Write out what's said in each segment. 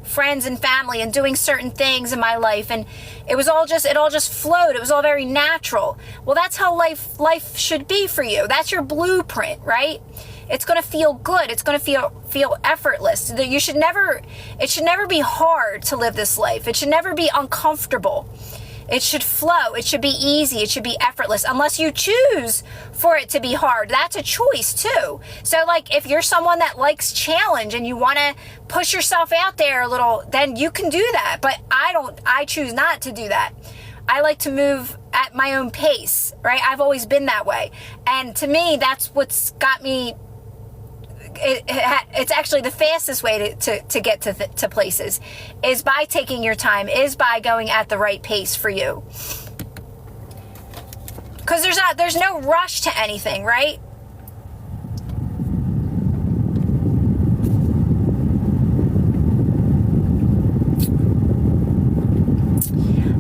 friends and family and doing certain things in my life, and it all just flowed. It was all very natural. Well, that's how life should be for you. That's your blueprint, right? It's going to feel good. It's going to feel effortless. It should never be hard to live this life. It should never be uncomfortable. It should flow. It should be easy. It should be effortless, unless you choose for it to be hard. That's a choice too. So like if you're someone that likes challenge and you want to push yourself out there a little, then you can do that. But I choose not to do that. I like to move at my own pace, right? I've always been that way. And to me, that's what's got me. It's actually the fastest way to get to places is by taking your time, is by going at the right pace for you. Because there's no rush to anything, right?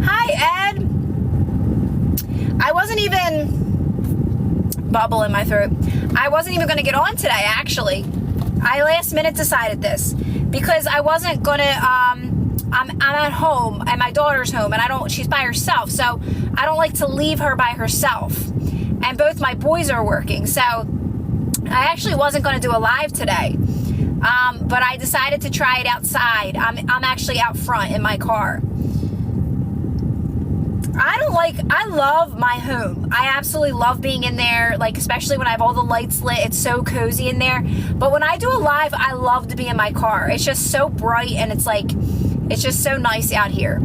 Hi, Ed. I wasn't even... bubble in my throat. I wasn't even going to get on today, actually. I last minute decided this because I wasn't going to, I'm at home and my daughter's home and she's by herself. So I don't like to leave her by herself. And both my boys are working. So I actually wasn't going to do a live today. But I decided to try it outside. I'm actually out front in my car. I love my home. I absolutely love being in there, like especially when I have all the lights lit. It's so cozy in there. But when I do a live, I love to be in my car. It's just so bright and it's just so nice out here.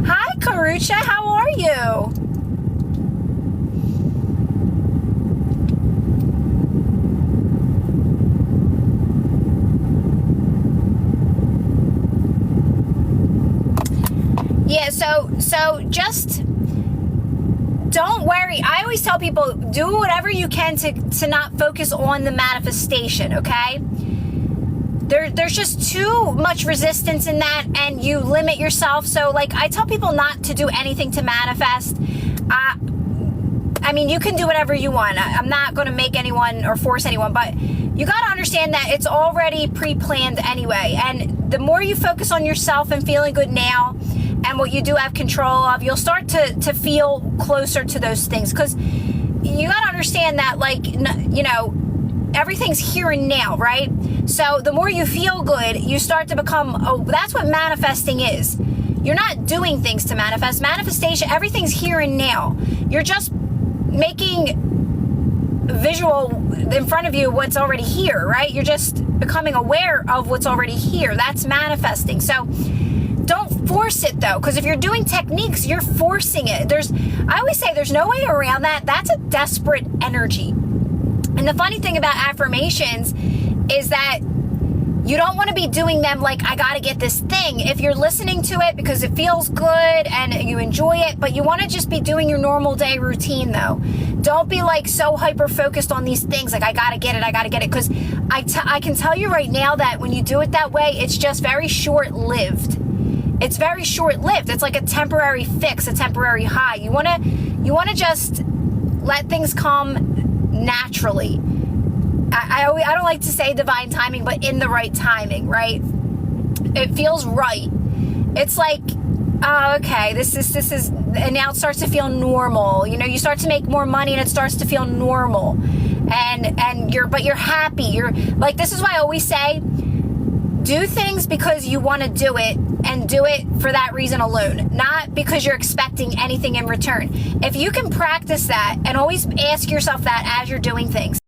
Hi, Karucha. How are you? Yeah, so just don't worry. I always tell people, do whatever you can to not focus on the manifestation, okay? There's just too much resistance in that, and you limit yourself. So, like, I tell people not to do anything to manifest. I mean, you can do whatever you want. I'm not going to make anyone or force anyone, but you got to understand that it's already pre-planned anyway. And the more you focus on yourself and feeling good now, and what you do have control of, you'll start to feel closer to those things. Because you got to understand that, like, you know, everything's here and now, right? So the more you feel good, you start to become, that's what manifesting is. You're not doing things to manifest. Manifestation, everything's here and now. You're just making visual in front of you what's already here, right? You're just becoming aware of what's already here. That's manifesting. So don't force it though, because if you're doing techniques, you're forcing it. I always say there's no way around that. That's a desperate energy. And the funny thing about affirmations is that you don't want to be doing them like, I got to get this thing. If you're listening to it because it feels good and you enjoy it, but you want to just be doing your normal day routine though. Don't be like so hyper focused on these things. Like, I got to get it. Because I can tell you right now that when you do it that way, it's just very short-lived. It's very short-lived. It's like a temporary fix, a temporary high. You want to just let things come naturally. I don't like to say divine timing, but in the right timing, right? It feels right. It's like, oh, okay, this is, and now it starts to feel normal. You know, you start to make more money and it starts to feel normal. But you're happy. You're like, this is why I always say, do things because you want to do it, and do it for that reason alone, not because you're expecting anything in return. If you can practice that and always ask yourself that as you're doing things,